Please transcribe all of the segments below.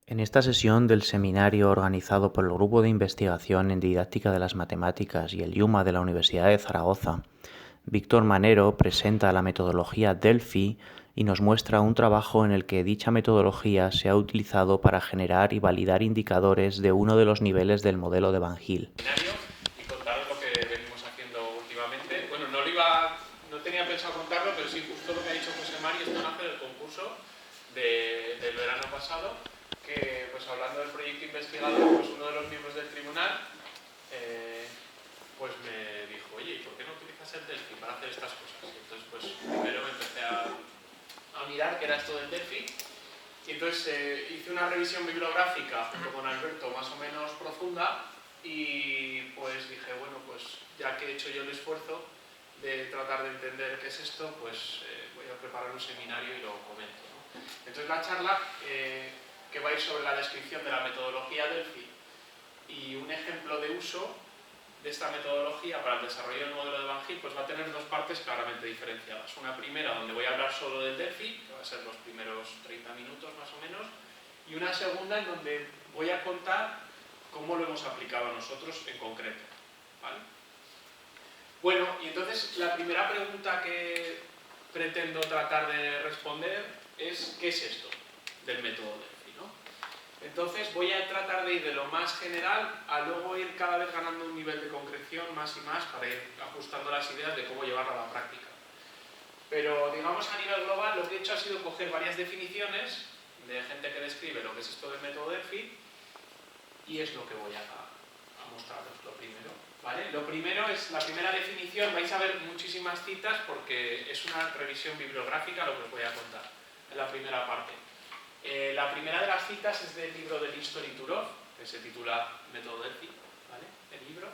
En esta sesión del seminario organizado por el Grupo de Investigación en Didáctica de las Matemáticas y el IUMA de la Universidad de Zaragoza, Víctor Manero presenta la metodología Delphi y nos muestra un trabajo en el que dicha metodología se ha utilizado para generar y validar indicadores de uno de los niveles del modelo de Van Hill. Y contaros lo que venimos haciendo últimamente. Bueno, no tenía pensado contarlo, pero sí, justo lo que ha dicho José Mari, esto nace del concurso del verano pasado, que pues hablando del proyecto investigador, pues uno de los miembros del tribunal pues me dijo, oye, ¿y por qué no utilizas el Delphi para hacer estas cosas? Y entonces pues primero me empecé a mirar qué era esto del Delphi, y entonces hice una revisión bibliográfica junto con Alberto más o menos profunda, y pues dije, bueno, pues ya que he hecho yo el esfuerzo de tratar de entender qué es esto, pues voy a preparar un seminario y lo comento, ¿no? Entonces la charla que va a ir sobre la descripción de la metodología Delphi y un ejemplo de uso de esta metodología para el desarrollo del modelo de Van Hill, pues va a tener dos partes claramente diferenciadas. Una primera donde voy a hablar solo del Delphi, que va a ser los primeros 30 minutos más o menos, y una segunda en donde voy a contar cómo lo hemos aplicado nosotros en concreto, ¿vale? Bueno, y entonces la primera pregunta que pretendo tratar de responder es ¿qué es esto del método Delphi, ¿no? Entonces voy a tratar de ir de lo más general a luego ir cada vez ganando un nivel de concreción más y más para ir ajustando las ideas de cómo llevarlo a la práctica. Pero digamos a nivel global lo que he hecho ha sido coger varias definiciones de gente que describe lo que es esto del método Delphi, y es lo que voy a mostraros lo primero, ¿vale? Lo primero es la primera definición. Vais a ver muchísimas citas porque es una revisión bibliográfica lo que os voy a contar en la primera parte. La primera de las citas es del libro de Liston y Turov, que se titula Método Delphi, ¿vale? El libro,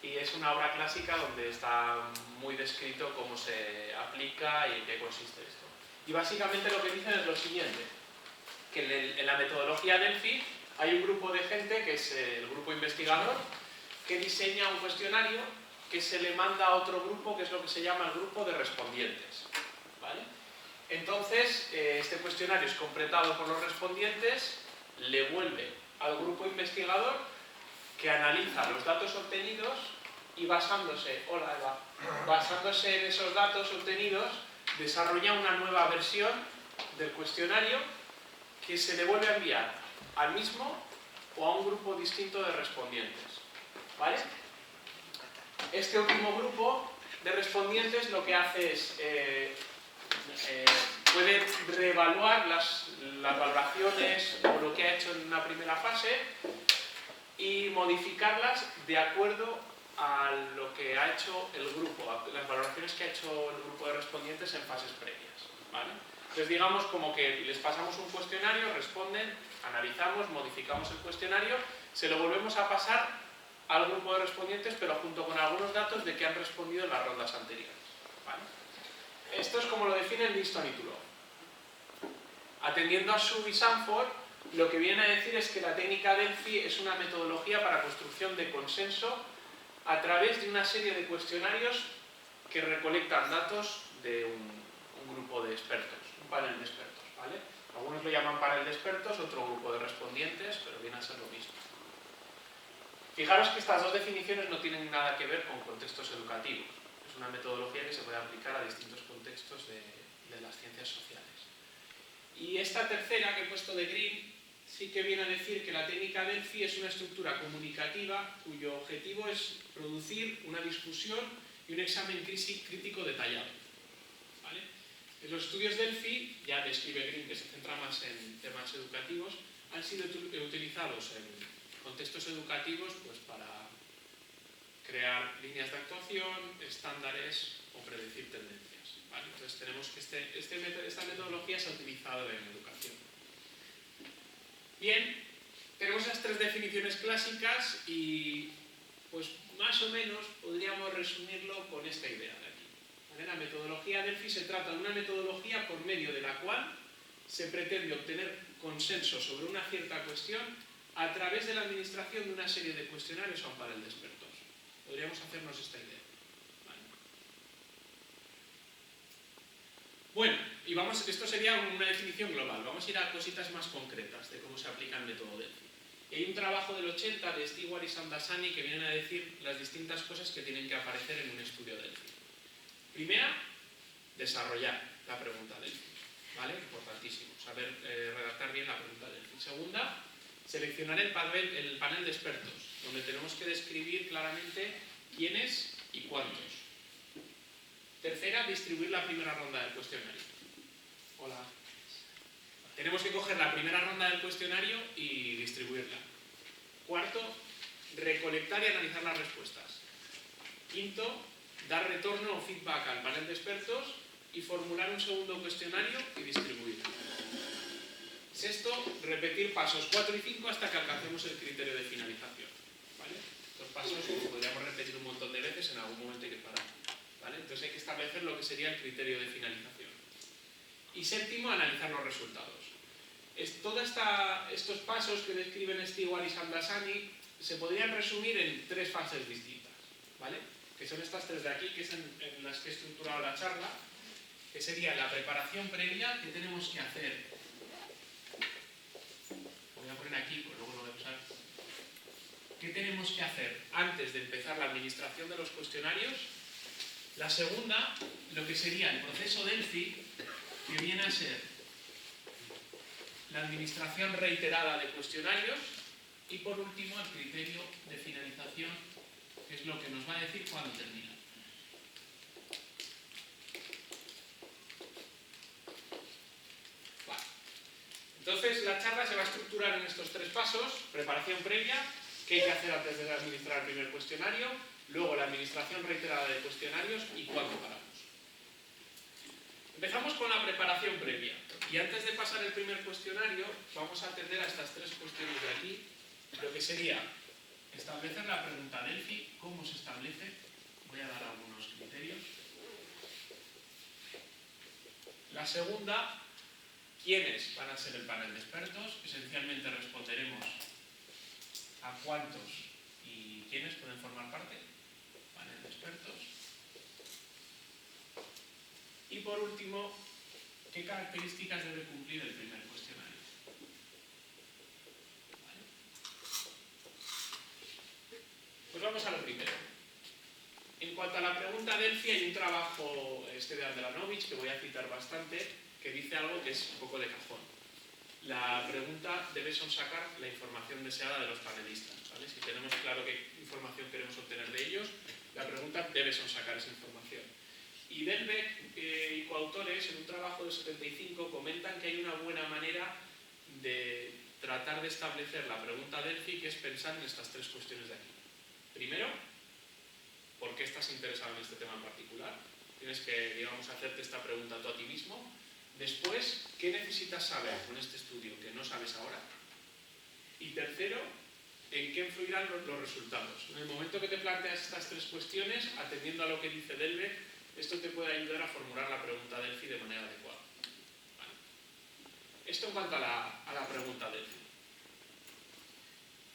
y es una obra clásica donde está muy descrito cómo se aplica y en qué consiste esto. Y básicamente lo que dicen es lo siguiente, que en la metodología Delphi hay un grupo de gente, que es el grupo investigador, que diseña un cuestionario que se le manda a otro grupo, que es lo que se llama el grupo de respondientes, ¿vale? Entonces, este cuestionario es completado por los respondientes, le vuelve al grupo investigador, que analiza los datos obtenidos y basándose en esos datos obtenidos, desarrolla una nueva versión del cuestionario que se le vuelve a enviar al mismo o a un grupo distinto de respondientes, ¿vale? Este último grupo de respondientes lo que hace es puede reevaluar las valoraciones o lo que ha hecho en una primera fase y modificarlas de acuerdo a lo que ha hecho el grupo, a las valoraciones que ha hecho el grupo de respondientes en fases previas, ¿vale? Entonces digamos como que les pasamos un cuestionario, responden, analizamos, modificamos el cuestionario, se lo volvemos a pasar al grupo de respondientes, pero junto con algunos datos de que han respondido en las rondas anteriores, ¿vale? Esto es como lo definen Liston y Turov. Atendiendo a Shub y Sanford, lo que viene a decir es que la técnica Delphi es una metodología para construcción de consenso a través de una serie de cuestionarios que recolectan datos de un grupo de expertos, un panel de expertos, ¿vale? Algunos lo llaman panel de expertos, otro grupo de respondientes, pero viene a ser lo mismo. Fijaros que estas dos definiciones no tienen nada que ver con contextos educativos. Es una metodología que se puede aplicar a distintos contextos de las ciencias sociales. Y esta tercera que he puesto de Green sí que viene a decir que la técnica Delphi es una estructura comunicativa cuyo objetivo es producir una discusión y un examen crítico detallado, ¿vale? En los estudios Delphi, ya describe Green que se centra más en temas educativos, han sido utilizados en contextos educativos pues, para crear líneas de actuación, estándares o predecir tendencias, ¿vale? Entonces tenemos que esta metodología se ha utilizado en educación. Bien, tenemos esas tres definiciones clásicas y pues más o menos podríamos resumirlo con esta idea de aquí, ¿vale? La metodología Delphi se trata de una metodología por medio de la cual se pretende obtener consenso sobre una cierta cuestión a través de la administración de una serie de cuestionarios a un panel de expertos. Podríamos hacernos esta idea, ¿vale? Bueno, y esto sería una definición global. Vamos a ir a cositas más concretas de cómo se aplica el método Delphi. Y hay un trabajo del 80 de Stewart y Samdasani que vienen a decir las distintas cosas que tienen que aparecer en un estudio Delphi. Primera, desarrollar la pregunta Delphi, ¿vale? Importantísimo, saber redactar bien la pregunta Delphi. Segunda, seleccionar el panel de expertos, donde tenemos que describir claramente quiénes y cuántos. Tercera, distribuir la primera ronda del cuestionario. Hola. Tenemos que coger la primera ronda del cuestionario y distribuirla. Cuarto, recolectar y analizar las respuestas. Quinto, dar retorno o feedback al panel de expertos y formular un segundo cuestionario y distribuirlo. Sexto, repetir pasos 4 y 5 hasta que alcancemos el criterio de finalización. ¿Vale? Estos pasos los podríamos repetir un montón de veces, en algún momento hay que parar. ¿Vale? Entonces hay que establecer lo que sería el criterio de finalización. Y séptimo, analizar los resultados. Todos estos pasos que describen Stewart y Samdasani se podrían resumir en 3 fases distintas, ¿vale? Que son estas 3 de aquí, que es en las que he estructurado la charla, que sería la preparación previa que tenemos que hacer. Voy a poner aquí, pues luego lo voy a usar. ¿Qué tenemos que hacer antes de empezar la administración de los cuestionarios? La segunda, lo que sería el proceso Delphi, que viene a ser la administración reiterada de cuestionarios y por último el criterio de finalización, que es lo que nos va a decir cuándo termina. Vale. Entonces la charla se va a estructurar en estos 3 pasos: preparación previa, qué hay que hacer antes de administrar el primer cuestionario, luego la administración reiterada de cuestionarios y cuándo paramos. Empezamos con la preparación previa. Y antes de pasar el primer cuestionario, vamos a atender a estas 3 cuestiones de aquí, lo que sería establecer la pregunta Delphi, cómo se establece. Voy a dar algunos criterios. La segunda, quiénes van a ser el panel de expertos. Esencialmente responderemos a cuántos y quiénes pueden formar parte del panel de expertos. Y por último, ¿qué características debe cumplir el primer cuestionario? ¿Vale? Pues vamos a lo primero. En cuanto a la pregunta Delphi, hay un trabajo de Andelanovich, que voy a citar bastante, que dice algo que es un poco de cajón. La pregunta debe sonsacar la información deseada de los panelistas, ¿vale? Si tenemos claro qué información queremos obtener de ellos, la pregunta debe sonsacar esa información. Y Delbecq y coautores, en un trabajo de 75, comentan que hay una buena manera de tratar de establecer la pregunta Delphi, que es pensar en estas 3 cuestiones de aquí. Primero, ¿por qué estás interesado en este tema en particular? Tienes que, digamos, hacerte esta pregunta tú a ti mismo. Después, ¿qué necesitas saber con este estudio que no sabes ahora? Y tercero, ¿en qué influirán los resultados? En el momento que te planteas estas 3 cuestiones, atendiendo a lo que dice Delbecq, esto te puede ayudar a formular la pregunta Delphi de manera adecuada. ¿Vale? Esto en cuanto a la pregunta Delphi.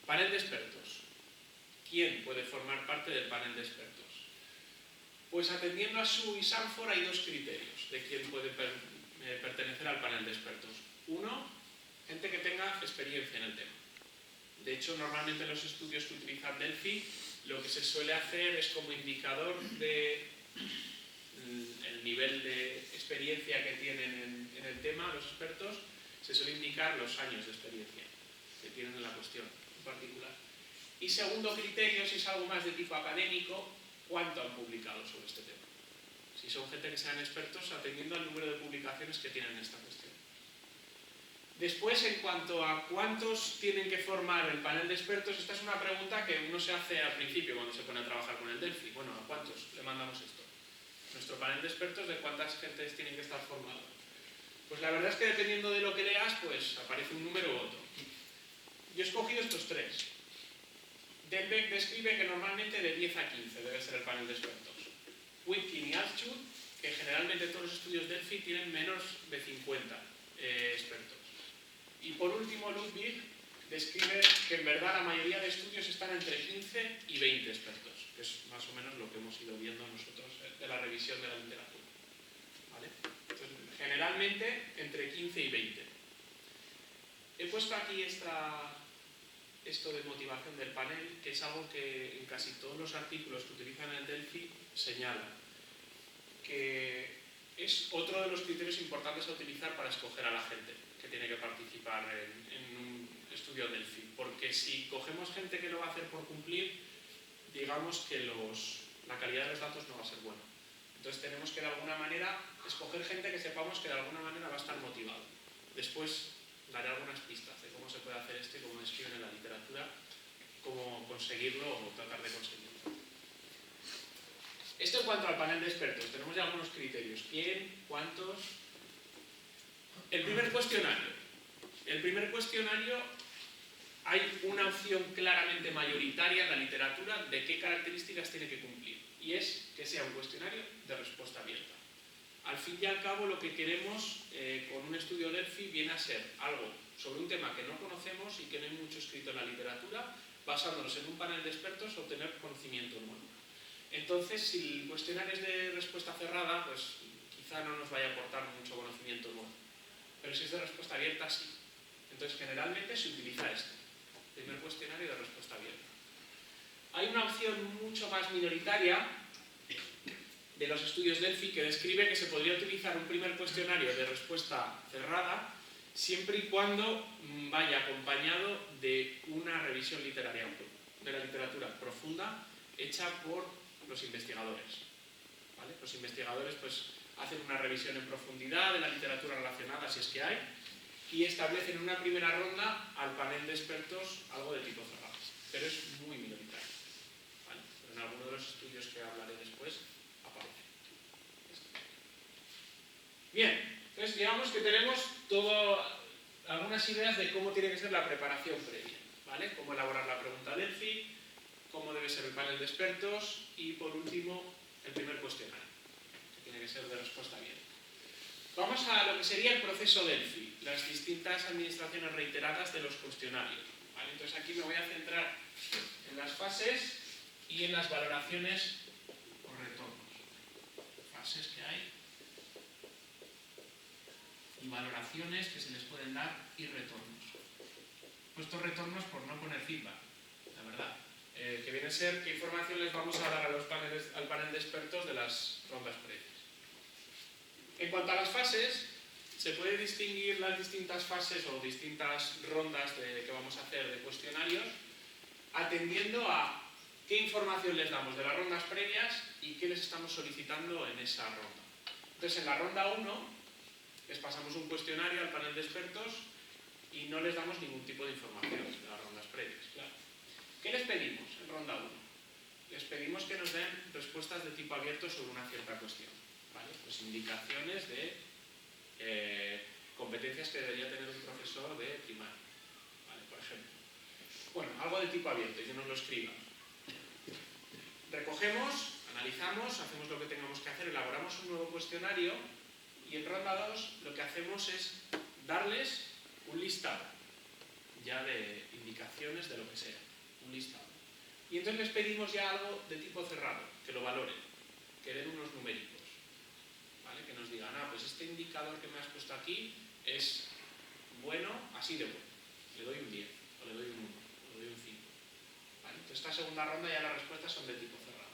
Panel de expertos. ¿Quién puede formar parte del panel de expertos? Pues atendiendo a Su y Sanford hay 2 criterios de quién puede pertenecer al panel de expertos. Uno, gente que tenga experiencia en el tema. De hecho, normalmente en los estudios que utilizan Delphi, lo que se suele hacer es como indicador de el nivel de experiencia que tienen en el tema los expertos, se suele indicar los años de experiencia que tienen en la cuestión en particular. Y segundo criterio, si es algo más de tipo académico, cuánto han publicado sobre este tema. Si son gente que sean expertos, atendiendo al número de publicaciones que tienen en esta cuestión. Después, en cuanto a cuántos tienen que formar el panel de expertos, esta es una pregunta que uno se hace al principio cuando se pone a trabajar con el Delphi. Bueno, ¿a cuántos le mandamos esto? Nuestro panel de expertos, ¿de cuántas gentes tienen que estar formados? Pues la verdad es que dependiendo de lo que leas, pues aparece un número u otro. Yo he escogido estos 3. Delbecq describe que normalmente de 10 a 15 debe ser el panel de expertos. Witkin y Altschul, que generalmente todos los estudios Delphi tienen menos de 50 expertos. Y por último, Ludwig describe que en verdad la mayoría de estudios están entre 15 y 20 expertos, que es más o menos lo que hemos ido viendo nosotros de la revisión de la literatura. ¿Vale? Entonces, generalmente entre 15 y 20. He puesto aquí esto de motivación del panel, que es algo que en casi todos los artículos que utilizan el Delphi señala, que es otro de los criterios importantes a utilizar para escoger a la gente que tiene que participar en un estudio Delphi, porque si cogemos gente que lo va a hacer por cumplir, digamos que la calidad de los datos no va a ser buena. Entonces tenemos que de alguna manera escoger gente que sepamos que de alguna manera va a estar motivado. Después daré algunas pistas de cómo se puede hacer esto y cómo describen en la literatura, cómo conseguirlo o tratar de conseguirlo. Esto en cuanto al panel de expertos. Tenemos ya algunos criterios. ¿Quién? ¿Cuántos? El primer cuestionario. El primer cuestionario, hay una opción claramente mayoritaria en la literatura de qué características tiene que cumplir. Y es que sea un cuestionario de respuesta abierta. Al fin y al cabo, lo que queremos con un estudio Delphi viene a ser algo sobre un tema que no conocemos y que no hay mucho escrito en la literatura, basándonos en un panel de expertos, obtener conocimiento nuevo. Entonces, si el cuestionario es de respuesta cerrada, pues quizá no nos vaya a aportar mucho conocimiento nuevo. Pero si es de respuesta abierta, sí. Entonces, generalmente se utiliza este, primer cuestionario de respuesta abierta. Hay una opción mucho más minoritaria de los estudios Delphi que describe que se podría utilizar un primer cuestionario de respuesta cerrada siempre y cuando vaya acompañado de una revisión literaria de la literatura profunda hecha por los investigadores. ¿Vale? Los investigadores pues, hacen una revisión en profundidad de la literatura relacionada, si es que hay, y establecen en una primera ronda al panel de expertos algo de tipo cerrado, pero es muy minoritario. ¿Vale? Pero en alguno de los estudios que hablaré después aparece. Bien, entonces digamos que tenemos algunas ideas de cómo tiene que ser la preparación previa, ¿vale? Cómo elaborar la pregunta Delphi, cómo debe ser el panel de expertos y, por último, el primer cuestionario, que tiene que ser de respuesta abierta. Vamos a lo que sería el proceso Delphi, las distintas administraciones reiteradas de los cuestionarios. ¿Vale? Entonces aquí me voy a centrar en las fases y en las valoraciones o retornos. Fases que hay y valoraciones que se les pueden dar y retornos. Puesto retornos por no poner feedback, la verdad. Que viene a ser qué información les vamos a dar al panel de expertos de las rondas previas. En cuanto a las fases, se puede distinguir las distintas fases o distintas rondas que vamos a hacer de cuestionarios atendiendo a qué información les damos de las rondas previas y qué les estamos solicitando en esa ronda. Entonces, en la ronda 1 les pasamos un cuestionario al panel de expertos y no les damos ningún tipo de información de las rondas previas. Claro. ¿Qué les pedimos en ronda 1? Les pedimos que nos den respuestas de tipo abierto sobre una cierta cuestión. ¿Vale? Pues indicaciones de competencias que debería tener un profesor de primaria, ¿vale? Por ejemplo. Bueno, algo de tipo abierto y que nos lo escriban. Recogemos, analizamos, hacemos lo que tengamos que hacer, elaboramos un nuevo cuestionario y en ronda 2 lo que hacemos es darles un listado ya de indicaciones de lo que sea, un listado. Y entonces les pedimos ya algo de tipo cerrado, que lo valoren, que den unos numéricos, ¿vale? Que nos digan, pues este indicador que me has puesto aquí es bueno, así de bueno, le doy un 10, o le doy un 1, o le doy un 5. ¿Vale? Entonces esta segunda ronda ya las respuestas son de tipo cerrado.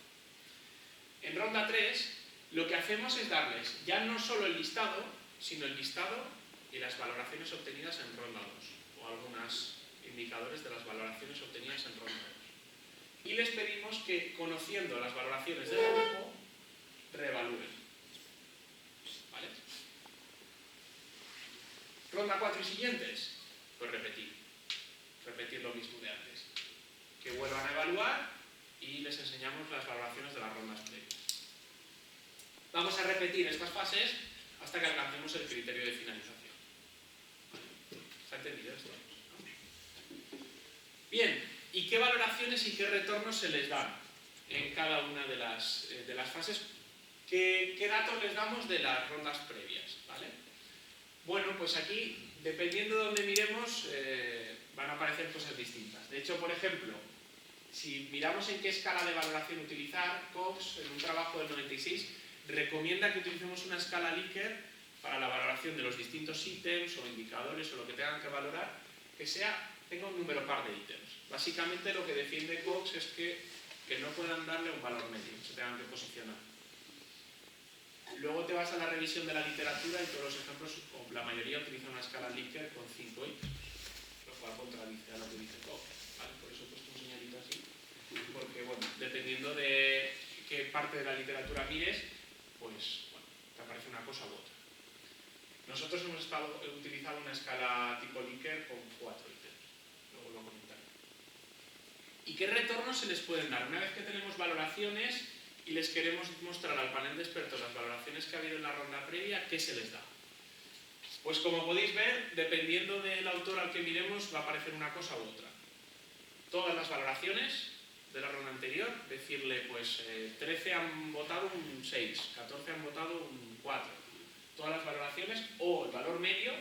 En ronda 3 lo que hacemos es darles ya no solo el listado, sino el listado y las valoraciones obtenidas en ronda 2, o algunos indicadores de las valoraciones obtenidas en ronda 2. Y les pedimos que, conociendo las valoraciones del grupo, reevalúen. ¿Vale? Ronda 4 y siguientes, pues repetir lo mismo de antes. Que vuelvan a evaluar y les enseñamos las valoraciones de las rondas previas. Vamos a repetir estas fases hasta que alcancemos el criterio de finalización. ¿Se ha entendido esto? Bien, ¿y qué valoraciones y qué retornos se les dan en cada una de las fases? ¿Qué datos les damos de las rondas previas? ¿Vale? Bueno, pues aquí, dependiendo de dónde miremos, van a aparecer cosas distintas. De hecho, por ejemplo, si miramos en qué escala de valoración utilizar, Cox, en un trabajo del 96, recomienda que utilicemos una escala Likert para la valoración de los distintos ítems o indicadores o lo que tengan que valorar, que tenga un número par de ítems. Básicamente lo que defiende Cox es que no puedan darle un valor medio, se tengan que posicionar. Luego te vas a la revisión de la literatura y todos los ejemplos, o la mayoría utilizan una escala Likert con 5 ítems, lo cual contradice a lo que dice Cox, ¿vale? Por eso he puesto un señalito así, porque bueno, dependiendo de qué parte de la literatura mires, pues bueno, te aparece una cosa u otra. Nosotros hemos utilizado una escala tipo Likert con 4 ítems, luego lo comentaré. ¿Y qué retornos se les pueden dar? Una vez que tenemos valoraciones y les queremos mostrar al panel de expertos las valoraciones que ha habido en la ronda previa, ¿qué se les da? Pues como podéis ver, dependiendo del autor al que miremos, va a aparecer una cosa u otra. Todas las valoraciones de la ronda anterior, decirle, pues 13 han votado un 6, 14 han votado un 4. Todas las valoraciones, o el valor medio,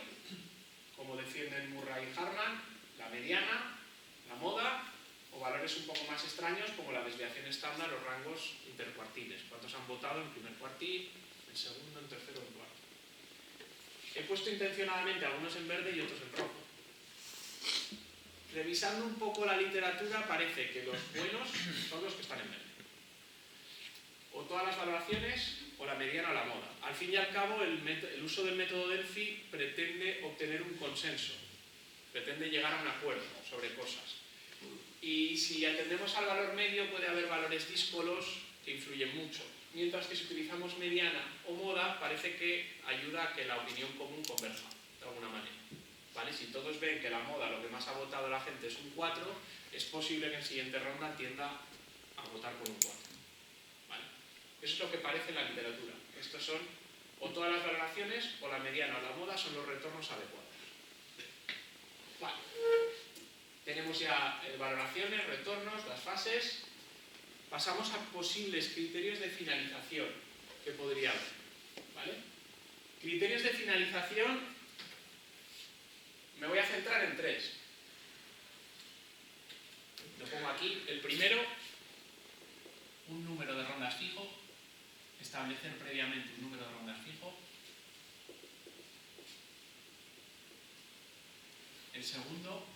como defienden Murray y Harman, la mediana, la moda, o valores un poco más extraños como la desviación estándar o rangos intercuartiles. ¿Cuántos han votado en primer cuartil, en segundo, en tercero o en cuarto? He puesto intencionadamente algunos en verde y otros en rojo. Revisando un poco la literatura, parece que los buenos son los que están en verde. O todas las valoraciones, o la mediana o la moda. Al fin y al cabo, el uso del método Delphi pretende obtener un consenso, pretende llegar a un acuerdo sobre cosas. Y si atendemos al valor medio, puede haber valores díscolos que influyen mucho. Mientras que si utilizamos mediana o moda, parece que ayuda a que la opinión común converja, de alguna manera. ¿Vale? Si todos ven que la moda, lo que más ha votado la gente es un 4, es posible que en siguiente ronda tienda a votar con un 4. ¿Vale? Eso es lo que parece en la literatura. Estos son o todas las valoraciones, o la mediana o la moda son los retornos adecuados. Vale. Tenemos ya valoraciones, retornos, las fases. Pasamos a posibles criterios de finalización que podría haber. ¿Vale? Criterios de finalización, me voy a centrar en 3. Lo pongo aquí. El primero, un número de rondas fijo. Establecer previamente un número de rondas fijo. El segundo,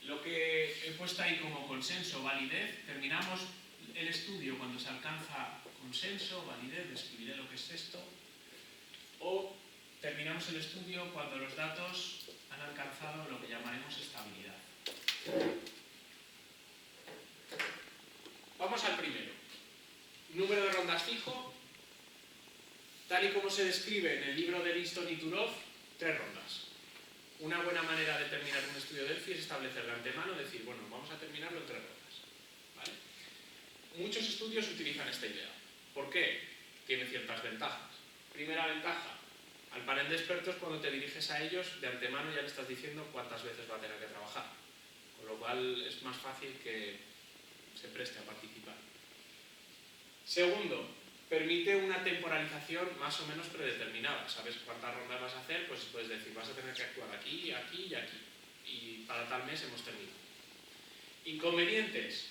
lo que he puesto ahí como consenso, validez. Terminamos el estudio cuando se alcanza consenso, validez, describiré lo que es esto. O terminamos el estudio cuando los datos han alcanzado lo que llamaremos estabilidad. Vamos al primero. Número de rondas fijo. Tal y como se describe en el libro de Liston y Turov, 3 rondas. Una buena manera de terminar un estudio Delphi es establecer de antemano, decir, bueno, vamos a terminarlo en 3 rondas. ¿Vale? Muchos estudios utilizan esta idea. ¿Por qué? Tiene ciertas ventajas. Primera ventaja, al panel de expertos, cuando te diriges a ellos, de antemano ya le estás diciendo cuántas veces va a tener que trabajar. Con lo cual es más fácil que se preste a participar. Segundo, permite una temporalización más o menos predeterminada. Sabes cuántas rondas vas a hacer, pues puedes decir, vas a tener que actuar aquí, aquí y aquí. Y para tal mes hemos terminado. Inconvenientes.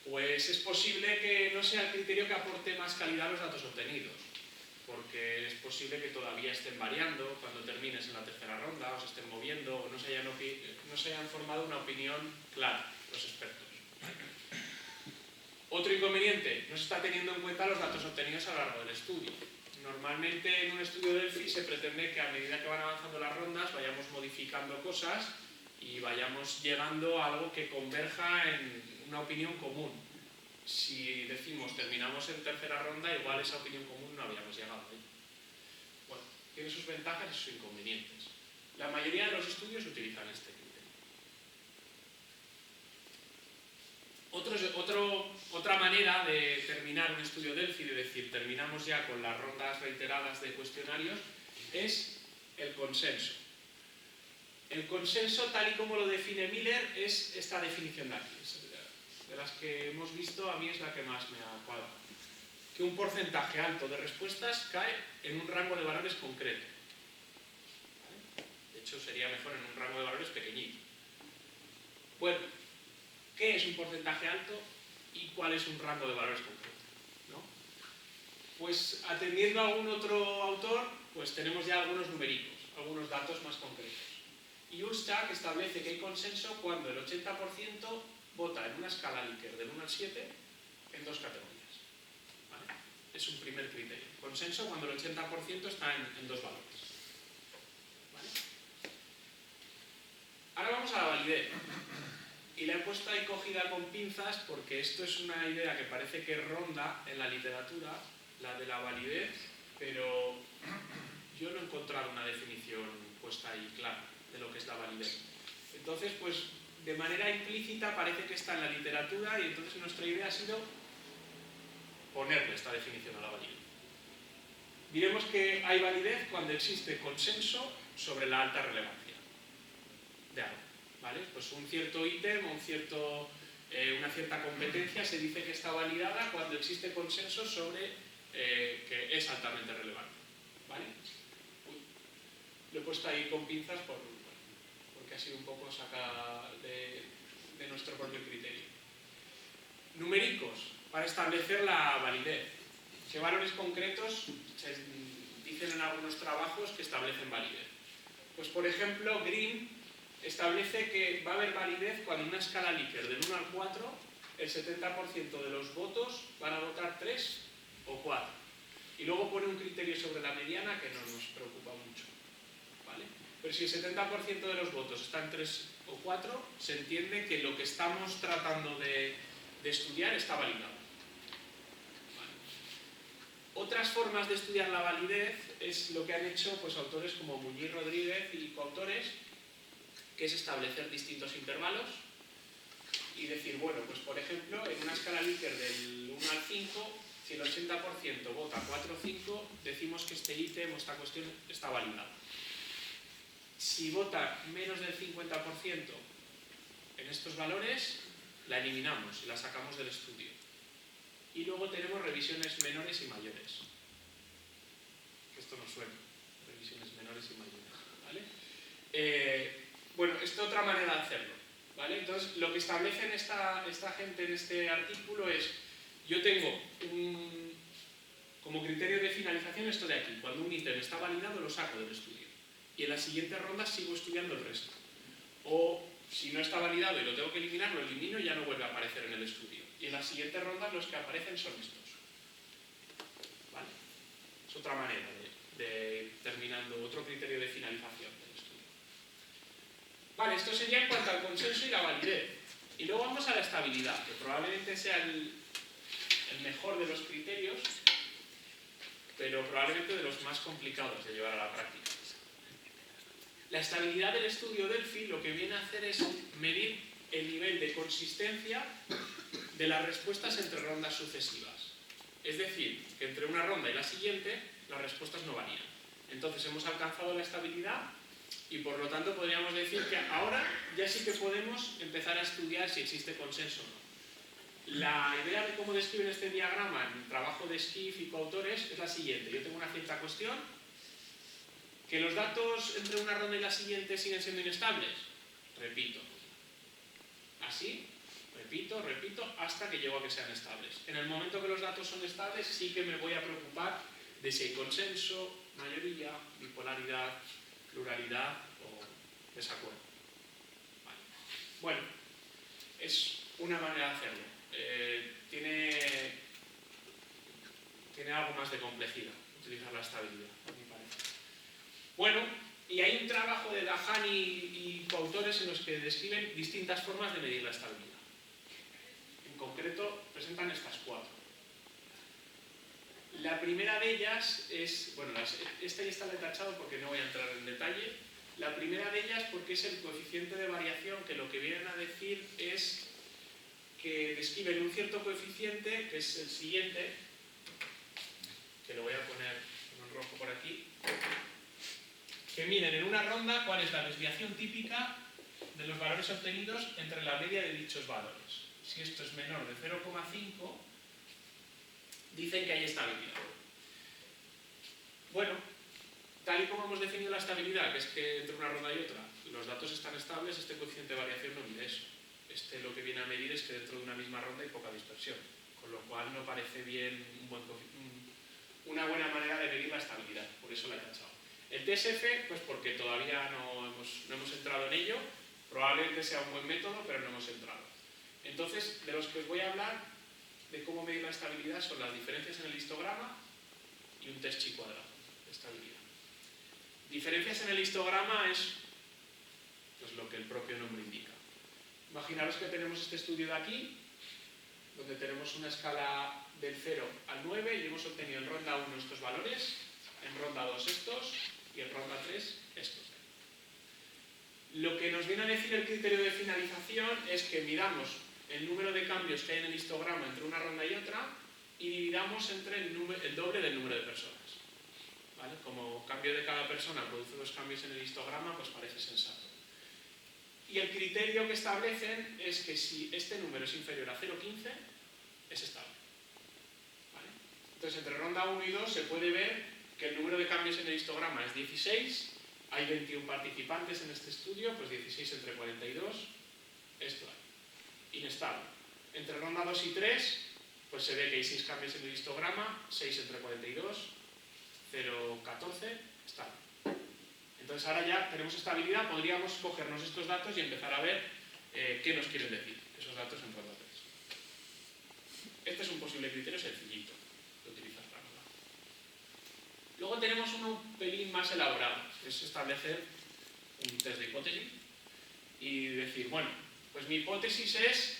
Pues es posible que no sea el criterio que aporte más calidad a los datos obtenidos, porque es posible que todavía estén variando cuando termines en la tercera ronda, o se estén moviendo, o no se hayan formado una opinión clara los expertos. Otro inconveniente, no se está teniendo en cuenta los datos obtenidos a lo largo del estudio. Normalmente en un estudio Delphi se pretende que a medida que van avanzando las rondas vayamos modificando cosas y vayamos llegando a algo que converja en una opinión común. Si decimos terminamos en tercera ronda, igual esa opinión común no habíamos llegado ahí. Bueno, tiene sus ventajas y sus inconvenientes. La mayoría de los estudios utilizan este criterio. Otra manera de terminar un estudio Delphi, de decir terminamos ya con las rondas reiteradas de cuestionarios, es el consenso. El consenso, tal y como lo define Miller, es esta definición de aquí. De las que hemos visto, a mí es la que más me ha cuadrado. Que un porcentaje alto de respuestas cae en un rango de valores concreto. ¿Vale? De hecho, sería mejor en un rango de valores pequeñito. Bueno, ¿qué es un porcentaje alto y cuál es un rango de valores concreto? ¿No? Pues atendiendo a algún otro autor, pues tenemos ya algunos numéricos, algunos datos más concretos. Y Ustack establece que hay consenso cuando el 80% vota en una escala Likert del 1 al 7 en dos categorías. ¿Vale? Es un primer criterio. Consenso cuando el 80% está en dos valores. ¿Vale? Ahora vamos a la validez. Y la he puesto ahí cogida con pinzas porque esto es una idea que parece que ronda en la literatura, la de la validez, pero yo no he encontrado una definición puesta ahí clara de lo que es la validez. Entonces, pues de manera implícita parece que está en la literatura y entonces nuestra idea ha sido ponerle esta definición a la validez. Diremos que hay validez cuando existe consenso sobre la alta relevancia de algo. ¿Vale? Pues un cierto ítem o una cierta competencia se dice que está validada cuando existe consenso sobre que es altamente relevante. ¿Vale? Lo he puesto ahí con pinzas porque ha sido un poco sacada de nuestro propio criterio. Numéricos, para establecer la validez. ¿Qué valores concretos se dicen en algunos trabajos que establecen validez? Pues por ejemplo, Green establece que va a haber validez cuando en una escala Likert del 1 al 4 el 70% de los votos van a votar 3 o 4. Y luego pone un criterio sobre la mediana que no nos preocupa mucho. ¿Vale? Pero si el 70% de los votos está en 3 o 4, se entiende que lo que estamos tratando de estudiar está validado. ¿Vale? Otras formas de estudiar la validez es lo que han hecho pues, autores como Muñiz Rodríguez y coautores, que es establecer distintos intervalos y decir, bueno, pues por ejemplo, en una escala Likert del 1 al 5, si el 80% vota 4 o 5, decimos que este ítem o esta cuestión está validada. Si vota menos del 50% en estos valores, la eliminamos y la sacamos del estudio. Y luego tenemos revisiones menores y mayores. Esto nos suena, revisiones menores y mayores. ¿Vale? Bueno, esta es otra manera de hacerlo. ¿Vale? Entonces, lo que establecen esta gente en este artículo es, yo tengo como criterio de finalización esto de aquí. Cuando un ítem está validado, lo saco del estudio. Y en la siguiente ronda sigo estudiando el resto. O si no está validado y lo tengo que eliminar, lo elimino y ya no vuelve a aparecer en el estudio. Y en la siguiente ronda los que aparecen son estos. ¿Vale? Es otra manera de terminando, otro criterio de finalización del estudio. Vale, esto sería en cuanto al consenso y la validez. Y luego vamos a la estabilidad, que probablemente sea el mejor de los criterios, pero probablemente de los más complicados de llevar a la práctica. La estabilidad del estudio Delphi lo que viene a hacer es medir el nivel de consistencia de las respuestas entre rondas sucesivas. Es decir, que entre una ronda y la siguiente las respuestas no varían. Entonces hemos alcanzado la estabilidad y por lo tanto podríamos decir que ahora ya sí que podemos empezar a estudiar si existe consenso o no. La idea de cómo describen este diagrama en el trabajo de Schiff y coautores es la siguiente. Yo tengo una cierta cuestión, que los datos entre una ronda y la siguiente siguen siendo inestables. Repito. Así, repito, hasta que llego a que sean estables. En el momento que los datos son estables, sí que me voy a preocupar de si hay consenso, mayoría, bipolaridad, pluralidad o desacuerdo. Vale. Bueno, es una manera de hacerlo. Tiene algo más de complejidad utilizar la estabilidad, a mi parecer. Bueno, y hay un trabajo de Dahani y coautores en los que describen distintas formas de medir la estabilidad. En concreto, presentan estas 4. La primera de ellas es, bueno, esta ya está tachado porque no voy a entrar en detalle. La primera de ellas porque es el coeficiente de variación, que lo que vienen a decir es que describen un cierto coeficiente, que es el siguiente, que lo voy a poner en rojo por aquí, que miden en una ronda cuál es la desviación típica de los valores obtenidos entre la media de dichos valores. Si esto es menor de 0,5, dicen que hay estabilidad. Bueno, tal y como hemos definido la estabilidad, que es que entre una ronda y otra los datos están estables, este coeficiente de variación no mide eso. Lo que viene a medir es que dentro de una misma ronda hay poca dispersión, con lo cual no parece bien una buena manera de medir la estabilidad, por eso la he tachado. El TSF, pues porque todavía no hemos entrado en ello, probablemente sea un buen método, pero no hemos entrado. Entonces, de los que os voy a hablar de cómo medir la estabilidad son las diferencias en el histograma y un test chi cuadrado de estabilidad. Diferencias en el histograma es pues, lo que el propio nombre indica. Imaginaros que tenemos este estudio de aquí, donde tenemos una escala del 0 al 9 y hemos obtenido en ronda 1 estos valores, en ronda 2 estos y en ronda 3 estos. Lo que nos viene a decir el criterio de finalización es que midamos el número de cambios que hay en el histograma entre una ronda y otra y dividamos entre el doble del número de personas. ¿Vale? Como cambio de cada persona produce 2 cambios en el histograma, pues parece sensato. Y el criterio que establecen es que si este número es inferior a 0,15, es estable. ¿Vale? Entonces, entre ronda 1 y 2 se puede ver que el número de cambios en el histograma es 16, hay 21 participantes en este estudio, pues 16 entre 42, esto hay. Inestable. Entre ronda 2 y 3, pues se ve que hay 6 cambios en el histograma, 6 entre 42, 0,14, estable. Entonces ahora ya tenemos estabilidad, podríamos cogernos estos datos y empezar a ver qué nos quieren decir esos datos en ronda 3. Este es un posible criterio sencillito de utilizar para ronda. Luego tenemos uno un pelín más elaborado, que es establecer un test de hipótesis y decir, bueno, pues mi hipótesis es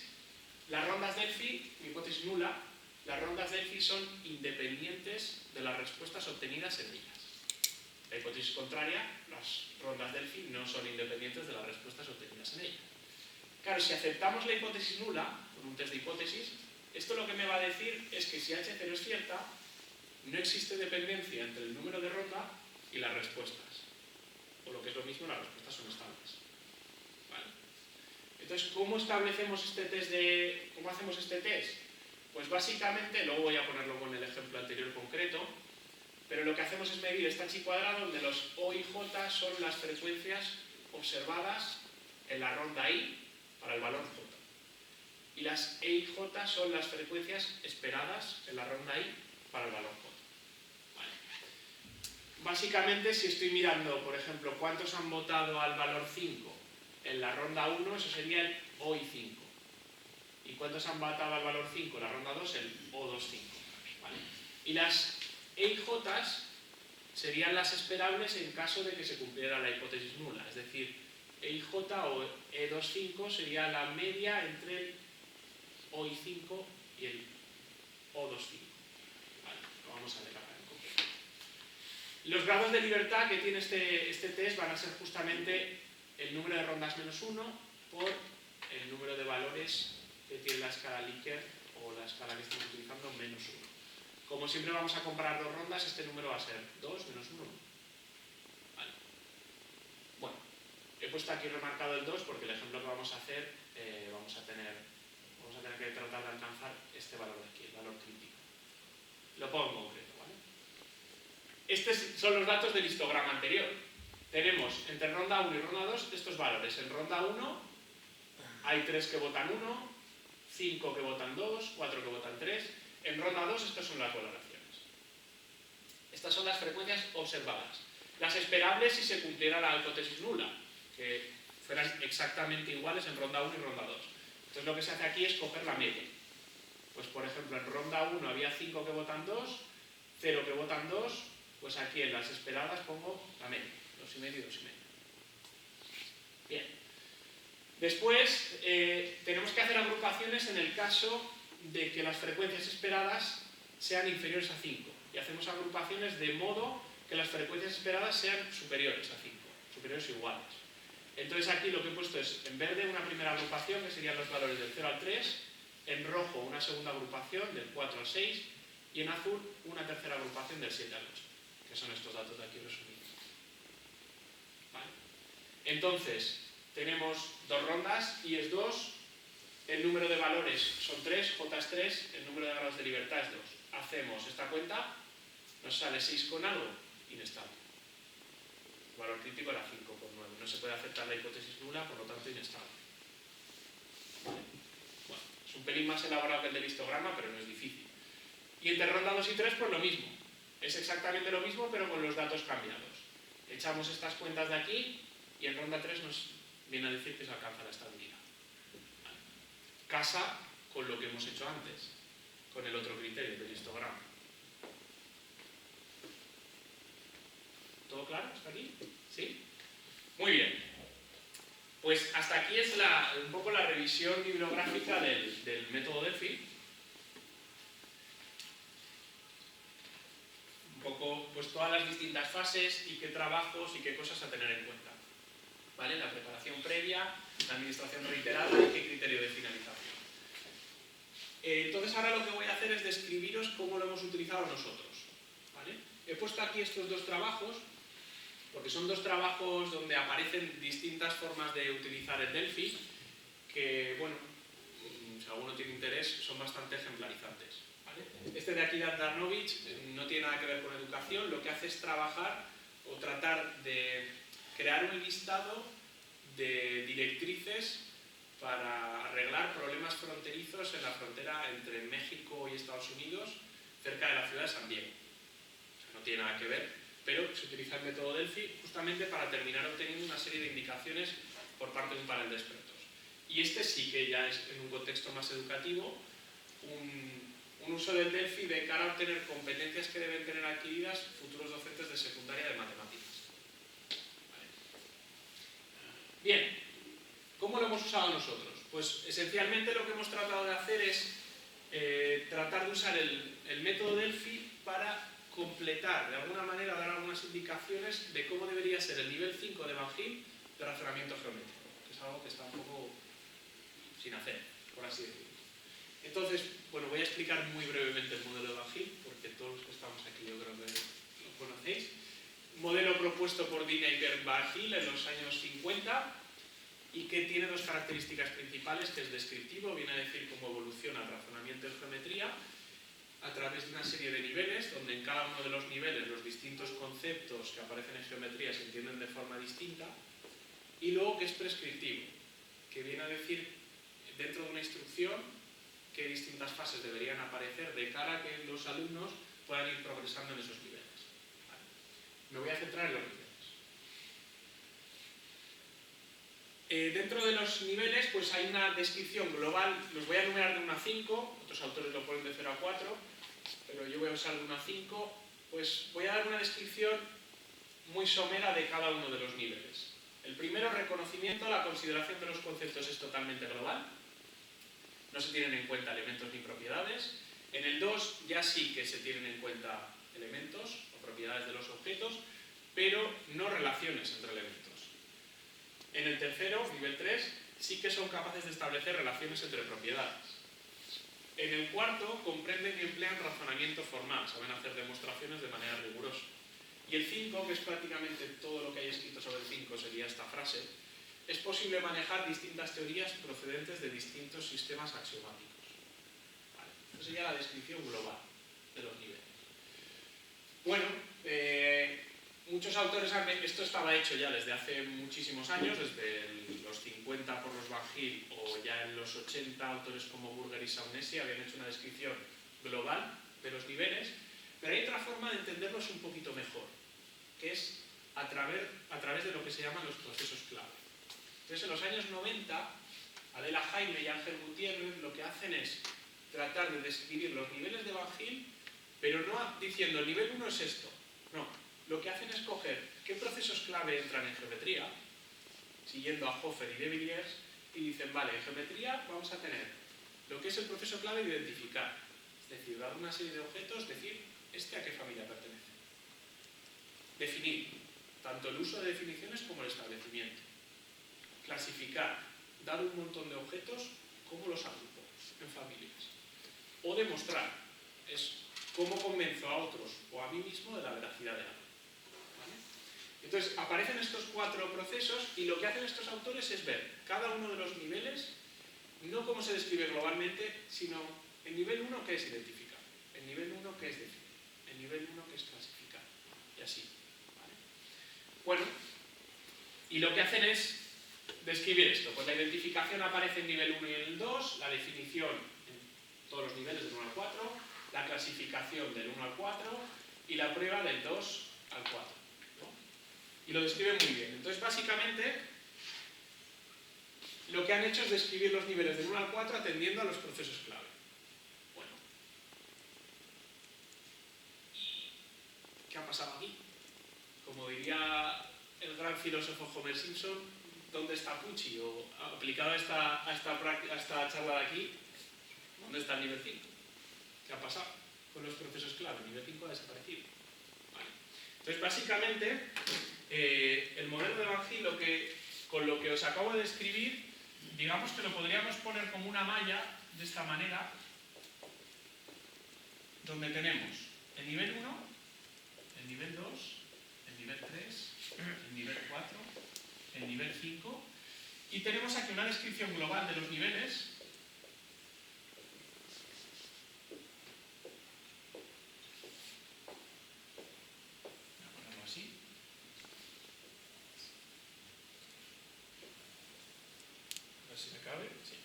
las rondas Delphi, mi hipótesis nula, las rondas Delphi son independientes de las respuestas obtenidas en ellas. La hipótesis contraria, las rondas Delphi no son independientes de las respuestas obtenidas en ellas. Claro, si aceptamos la hipótesis nula, con un test de hipótesis, esto lo que me va a decir es que si H0 es cierta, no existe dependencia entre el número de ronda y las respuestas. O lo que es lo mismo, las respuestas son estables. ¿Vale? Entonces, ¿cómo establecemos este test cómo hacemos este test? Pues básicamente, luego voy a ponerlo con el ejemplo anterior concreto, pero lo que hacemos es medir esta chi cuadrada donde los O y J son las frecuencias observadas en la ronda I para el valor J. Y las E y J son las frecuencias esperadas en la ronda I para el valor J. Vale. Básicamente, si estoy mirando, por ejemplo, cuántos han votado al valor 5 en la ronda 1, eso sería el O y 5. ¿Y cuántos han votado al valor 5 en la ronda 2? El O25. ¿Vale? Y las E y J serían las esperables en caso de que se cumpliera la hipótesis nula. Es decir, E y J o E25 sería la media entre el O5 y el O25. Vale, lo vamos a ver acá en concreto. Los grados de libertad que tiene este test van a ser justamente el número de rondas menos 1 por el número de valores que tiene la escala Likert o la escala que estamos utilizando menos 1. Como siempre vamos a comparar dos rondas, este número va a ser 2 menos 1. Vale. Bueno, he puesto aquí remarcado el 2 porque el ejemplo que vamos a hacer vamos a tener que tratar de alcanzar este valor de aquí, el valor crítico. Lo pongo en concreto, ¿vale? Estos son los datos del histograma anterior. Tenemos entre ronda 1 y ronda 2 estos valores. En ronda 1 hay 3 que votan 1, 5 que votan 2, 4 que votan 3. En ronda 2 estas son las valoraciones. Estas son las frecuencias observadas. Las esperables si se cumpliera la hipótesis nula, que fueran exactamente iguales en ronda 1 y ronda 2. Entonces lo que se hace aquí es coger la media. Pues por ejemplo en ronda 1 había 5 que votan 2, 0 que votan 2, pues aquí en las esperadas pongo la media, 2,5 y 2,5. Bien. Después tenemos que hacer agrupaciones en el caso de que las frecuencias esperadas sean inferiores a 5. Y hacemos agrupaciones de modo que las frecuencias esperadas sean superiores a 5, superiores o iguales. Entonces aquí lo que he puesto es, en verde, una primera agrupación, que serían los valores del 0 al 3, en rojo una segunda agrupación del 4 al 6, y en azul una tercera agrupación del 7 al 8, que son estos datos de aquí resumidos. ¿Vale? Entonces, tenemos dos rondas, I es 2, el número de valores son 3, J es 3, el número de grados de libertad es 2. Hacemos esta cuenta, nos sale 6 con algo, inestable. El valor crítico era 5 por 9. No se puede aceptar la hipótesis nula, por lo tanto inestable. ¿Vale? Bueno, es un pelín más elaborado que el del histograma, pero no es difícil. Y entre ronda 2 y 3, pues lo mismo. Es exactamente lo mismo, pero con los datos cambiados. Echamos estas cuentas de aquí y en ronda 3 nos viene a decir que se alcanza la estabilidad. ¿Vale? Casa con lo que hemos hecho antes, con el otro criterio del histograma. ¿Todo claro hasta aquí? ¿Sí? Muy bien. Pues hasta aquí es un poco la revisión bibliográfica del método Delphi. Un poco pues todas las distintas fases y qué trabajos y qué cosas a tener en cuenta. ¿Vale? La preparación previa, la administración reiterada y qué criterio de finalización. Entonces ahora lo que voy a hacer es describiros cómo lo hemos utilizado nosotros. ¿Vale? He puesto aquí estos dos trabajos porque son dos trabajos donde aparecen distintas formas de utilizar el Delphi que, bueno, si alguno tiene interés, son bastante ejemplarizantes. ¿Vale? Este de aquí de Andarnovich no tiene nada que ver con educación, lo que hace es trabajar o tratar de crear un listado de directrices para arreglar problemas fronterizos en la frontera entre México y Estados Unidos, cerca de la ciudad de San Diego. O sea, no tiene nada que ver, pero se utiliza el método Delphi justamente para terminar obteniendo una serie de indicaciones por parte de un panel de expertos. Y este sí que ya es en un contexto más educativo, un uso del Delphi de cara a obtener competencias que deben tener adquiridas futuros docentes de secundaria de matemáticas. ¿Vale? Bien, ¿cómo lo hemos usado nosotros? Pues esencialmente lo que hemos tratado de hacer es tratar de usar el método Delphi para completar, de alguna manera, dar algunas indicaciones de cómo debería ser el nivel 5 de Van Til de razonamiento geométrico, que es algo que está un poco sin hacer, por así decirlo. Entonces, bueno, voy a explicar muy brevemente el modelo de Van Til, porque todos los que estamos aquí yo creo que lo conocéis. Modelo propuesto por Dinaker Van Til en los años 50 y que tiene dos características principales, que es descriptivo, viene a decir cómo evoluciona el razonamiento en geometría, a través de una serie de niveles, donde en cada uno de los niveles los distintos conceptos que aparecen en geometría se entienden de forma distinta, y luego que es prescriptivo, que viene a decir dentro de una instrucción qué distintas fases deberían aparecer de cara a que los alumnos puedan ir progresando en esos niveles. ¿Vale? Me voy a centrar en los niveles. Dentro de los niveles pues hay una descripción global, los voy a enumerar de 1 a 5, otros autores lo ponen de 0 a 4, pero yo voy a usar de 1 a 5, pues voy a dar una descripción muy somera de cada uno de los niveles. El primero, reconocimiento, la consideración de los conceptos es totalmente global, no se tienen en cuenta elementos ni propiedades. En el 2 ya sí que se tienen en cuenta elementos o propiedades de los objetos, pero no relaciones entre elementos. En el tercero, nivel 3, sí que son capaces de establecer relaciones entre propiedades. En el cuarto, comprenden y emplean razonamiento formal, saben hacer demostraciones de manera rigurosa. Y el 5, que es prácticamente todo lo que hay escrito sobre el 5, sería esta frase, es posible manejar distintas teorías procedentes de distintos sistemas axiomáticos. Vale. Esa sería la descripción global de los niveles. Bueno, muchos autores esto estaba hecho ya desde hace muchísimos años, desde los 50 por los Van Til o ya en los 80 autores como Burger y Shaughnessy habían hecho una descripción global de los niveles, pero hay otra forma de entenderlos un poquito mejor, que es a través de lo que se llaman los procesos clave. Entonces, en los años 90, Adela Jaime y Ángel Gutiérrez lo que hacen es tratar de describir los niveles de Van Til, pero no diciendo el nivel 1 es esto, no. Lo que hacen es coger qué procesos clave entran en geometría, siguiendo a Hofer y de Villiers, y dicen, vale, en geometría vamos a tener lo que es el proceso clave de identificar, es decir, dar una serie de objetos, decir, ¿este a qué familia pertenece? Definir, tanto el uso de definiciones como el establecimiento. Clasificar, dar un montón de objetos, ¿cómo los agrupo en familias? O demostrar, es cómo convenzo a otros o a mí mismo de la veracidad de algo. ¿Vale? Entonces, aparecen estos 4 procesos y lo que hacen estos autores es ver cada uno de los niveles, no cómo se describe globalmente, sino el nivel 1 que es identificar, el nivel 1 que es definir, el nivel 1 que es clasificar, y así. ¿Vale? Bueno, y lo que hacen es describir esto. Pues la identificación aparece en nivel 1 y en el 2, la definición en todos los niveles del 1 al 4, la clasificación del 1 al 4 y la prueba del 2 al 4, ¿no? Y lo describe muy bien. Entonces, básicamente, lo que han hecho es describir los niveles del 1 al 4 atendiendo a los procesos clave. Bueno, ¿qué ha pasado aquí? Como diría el gran filósofo Homer Simpson, ¿dónde está Pucci? O aplicado a esta charla de aquí, ¿dónde está el nivel 5? ¿Qué ha pasado con los procesos clave? El nivel 5 ha desaparecido. Vale. Entonces, básicamente, el modelo de Van Gogh, con lo que os acabo de describir, digamos que lo podríamos poner como una malla de esta manera, donde tenemos el nivel 1, el nivel 2, el nivel 3, el nivel 4, el nivel 5, y tenemos aquí una descripción global de los niveles. Voy a ponerlo así. A ver si me cabe. Sí.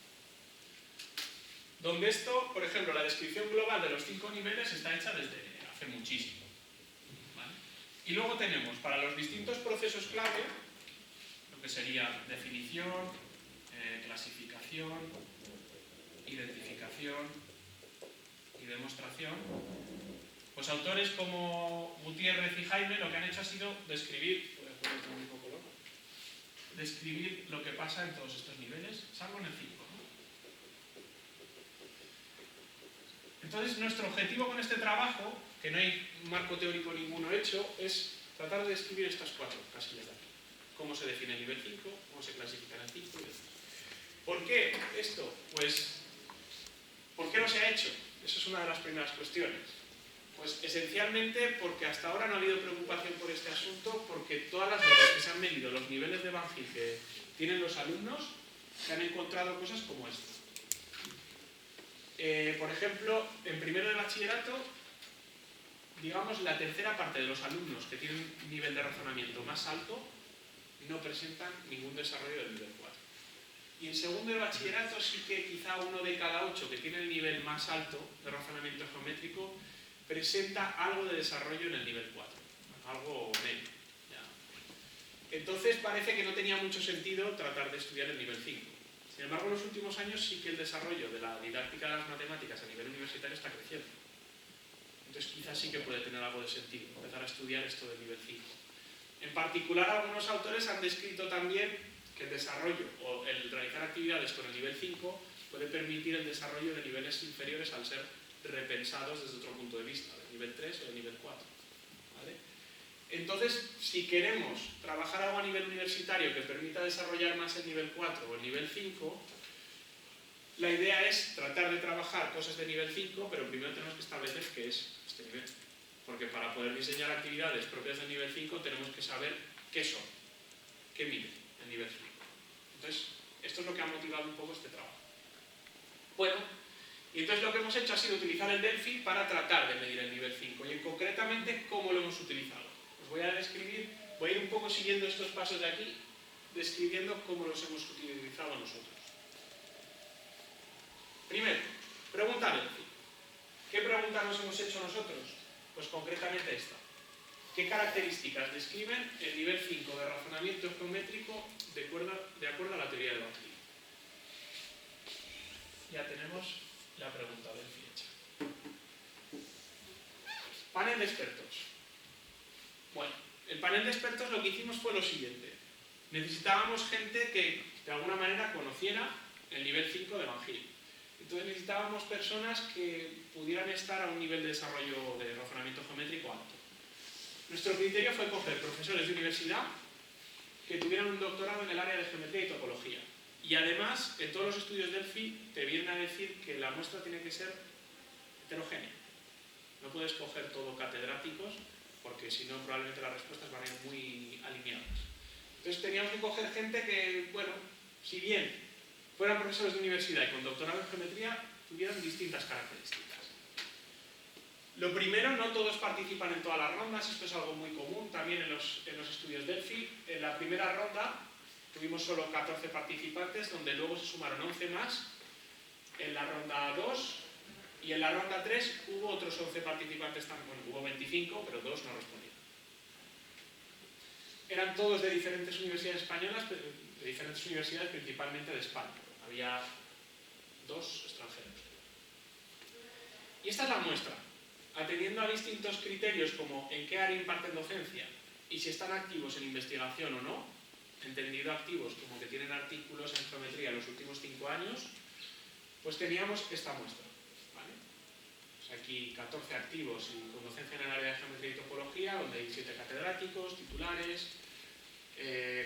Donde esto, por ejemplo, la descripción global de los 5 niveles está hecha desde hace muchísimo. ¿Vale? Y luego tenemos, para los distintos procesos clave, lo que sería definición, clasificación, identificación y demostración, pues autores como Gutiérrez y Jaime lo que han hecho ha sido describir lo que pasa en todos estos niveles, salvo en el 5, ¿no? Entonces, nuestro objetivo con este trabajo, que no hay marco teórico ninguno hecho, es tratar de describir estas 4 casillas de aquí. Cómo se define el nivel 5, cómo se clasifica en el 5 y demás. ¿Por qué esto? Pues, ¿por qué no se ha hecho? Esa es una de las primeras cuestiones. Pues esencialmente porque hasta ahora no ha habido preocupación por este asunto, porque todas las veces que se han medido los niveles de Van Gogh que tienen los alumnos, se han encontrado cosas como esta. Por ejemplo, en primero de bachillerato, digamos, la tercera parte de los alumnos que tienen un nivel de razonamiento más alto no presentan ningún desarrollo del nivel 4. Y en segundo de bachillerato sí que quizá 1 de cada 8 que tiene el nivel más alto de razonamiento geométrico presenta algo de desarrollo en el nivel 4, algo medio. Entonces parece que no tenía mucho sentido tratar de estudiar el nivel 5. Sin embargo, en los últimos años sí que el desarrollo de la didáctica de las matemáticas a nivel universitario está creciendo. Entonces quizás sí que puede tener algo de sentido empezar a estudiar esto del nivel 5. En particular, algunos autores han descrito también que el desarrollo o el realizar actividades con el nivel 5 puede permitir el desarrollo de niveles inferiores al ser repensados desde otro punto de vista, del nivel 3 o del nivel 4. ¿Vale? Entonces, si queremos trabajar algo a nivel universitario que permita desarrollar más el nivel 4 o el nivel 5, la idea es tratar de trabajar cosas de nivel 5, pero primero tenemos que establecer qué es este nivel. Porque para poder diseñar actividades propias del nivel 5 tenemos que saber qué son, qué mide el nivel 5. Entonces, esto es lo que ha motivado un poco este trabajo. Bueno, y entonces lo que hemos hecho ha sido utilizar el Delphi para tratar de medir el nivel 5. Y concretamente, ¿cómo lo hemos utilizado? Os voy a describir, voy a ir un poco siguiendo estos pasos de aquí, describiendo cómo los hemos utilizado nosotros. Primero, pregunta Delphi. ¿Qué pregunta nos hemos hecho nosotros? Pues concretamente esta. ¿Qué características describen el nivel 5 de razonamiento geométrico de acuerdo a la teoría de Van Gogh? Ya tenemos la pregunta Delphi hecha. Panel de expertos. Bueno, el panel de expertos lo que hicimos fue lo siguiente. Necesitábamos gente que de alguna manera conociera el nivel 5 de Van Gogh. Entonces necesitábamos personas que pudieran estar a un nivel de desarrollo de razonamiento geométrico alto. Nuestro criterio fue coger profesores de universidad que tuvieran un doctorado en el área de geometría y topología. Y además, en todos los estudios Delphi te vienen a decir que la muestra tiene que ser heterogénea. No puedes coger todo catedráticos, porque si no probablemente las respuestas van a ir muy alineadas. Entonces teníamos que coger gente que, bueno, si bien fueran profesores de universidad y con doctorado en geometría, tuvieran distintas características. Lo primero, no todos participan en todas las rondas, esto es algo muy común también en los estudios Delphi. En la primera ronda tuvimos solo 14 participantes, donde luego se sumaron 11 más en la ronda 2 Y en la ronda 3 hubo otros 11 participantes también, bueno, hubo 25, pero 2 no respondieron. Eran todos de diferentes universidades españolas, pero de diferentes universidades principalmente de España. Había 2 extranjeros. Y esta es la muestra. Atendiendo a distintos criterios como en qué área imparten docencia y si están activos en investigación o no, entendido activos como que tienen artículos en geometría en los últimos 5 años, pues teníamos esta muestra. ¿Vale? Pues aquí 14 activos y con docencia en el área de geometría y topología, donde hay 7 catedráticos, titulares,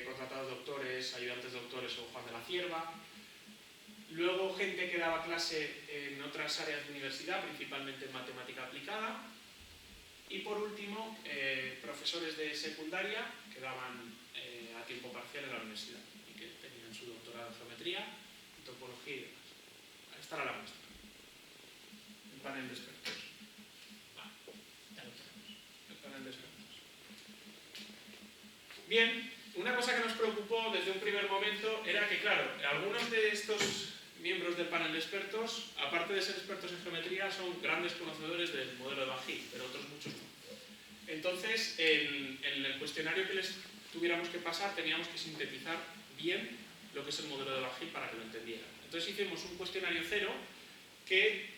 contratados doctores, ayudantes doctores o Juan de la Cierva. Luego gente que daba clase en otras áreas de universidad, principalmente en matemática aplicada. Y por último, profesores de secundaria que daban a tiempo parcial en la universidad y que tenían su doctorado en geometría, en topología y demás. Ahí estará la muestra. El panel de expertos. Ya lo tenemos. El panel de expertos. Bien, una cosa que nos preocupó desde un primer momento era que, claro, algunos de estos miembros del panel de expertos, aparte de ser expertos en geometría, son grandes conocedores del modelo de Van Gogh, pero otros muchos no. Entonces, en el cuestionario que les tuviéramos que pasar, teníamos que sintetizar bien lo que es el modelo de Van Gogh para que lo entendieran. Entonces hicimos un cuestionario cero que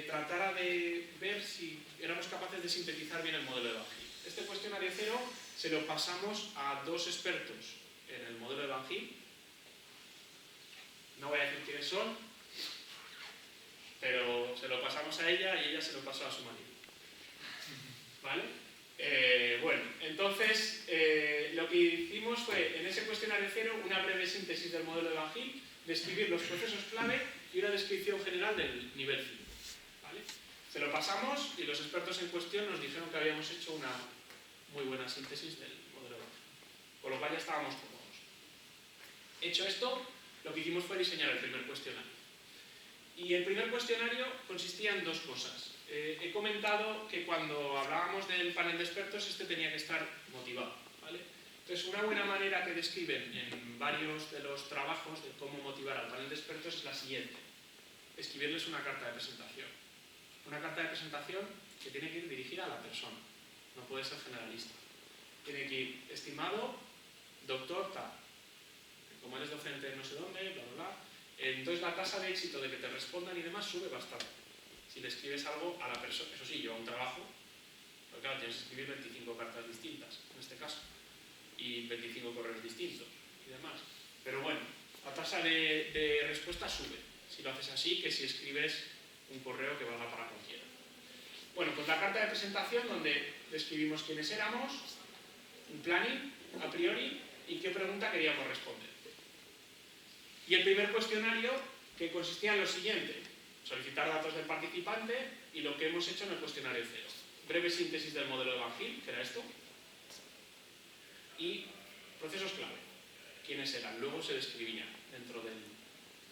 tratara de ver si éramos capaces de sintetizar bien el modelo de Van Gogh. Este cuestionario cero se lo pasamos a 2 expertos en el modelo de Van Gogh. No voy a decir quiénes son, pero se lo pasamos a ella y ella se lo pasó a su marido. ¿Vale? Bueno, entonces lo que hicimos fue, en ese cuestionario cero, una breve síntesis del modelo de Van Gogh, describir los procesos clave y una descripción general del nivel 5. ¿Vale? Se lo pasamos y los expertos en cuestión nos dijeron que habíamos hecho una muy buena síntesis del modelo de Van Gogh, con lo cual ya estábamos cómodos. Hecho esto, lo que hicimos fue diseñar el primer cuestionario. Y el primer cuestionario consistía en 2 cosas. He comentado que cuando hablábamos del panel de expertos, este tenía que estar motivado, ¿vale? Entonces, una buena manera que describen en varios de los trabajos de cómo motivar al panel de expertos es la siguiente: escribirles una carta de presentación. Una carta de presentación que tiene que ir dirigida a la persona, no puede ser generalista. Tiene que ir, estimado doctor tal, como eres docente de no sé dónde, bla, bla, bla. Entonces la tasa de éxito de que te respondan y demás sube bastante. Si le escribes algo a la persona, eso sí, lleva un trabajo, pero claro, tienes que escribir 25 cartas distintas, en este caso, y 25 correos distintos y demás. Pero bueno, la tasa de respuesta sube, si lo haces así, que si escribes un correo que valga para cualquiera. Bueno, pues la carta de presentación donde describimos quiénes éramos, un planning a priori y qué pregunta queríamos responder. Y el primer cuestionario, que consistía en lo siguiente: solicitar datos del participante y lo que hemos hecho en el cuestionario cero. Breve síntesis del modelo de Van Gogh, que era esto, y procesos clave. ¿Quiénes eran? Luego se describían dentro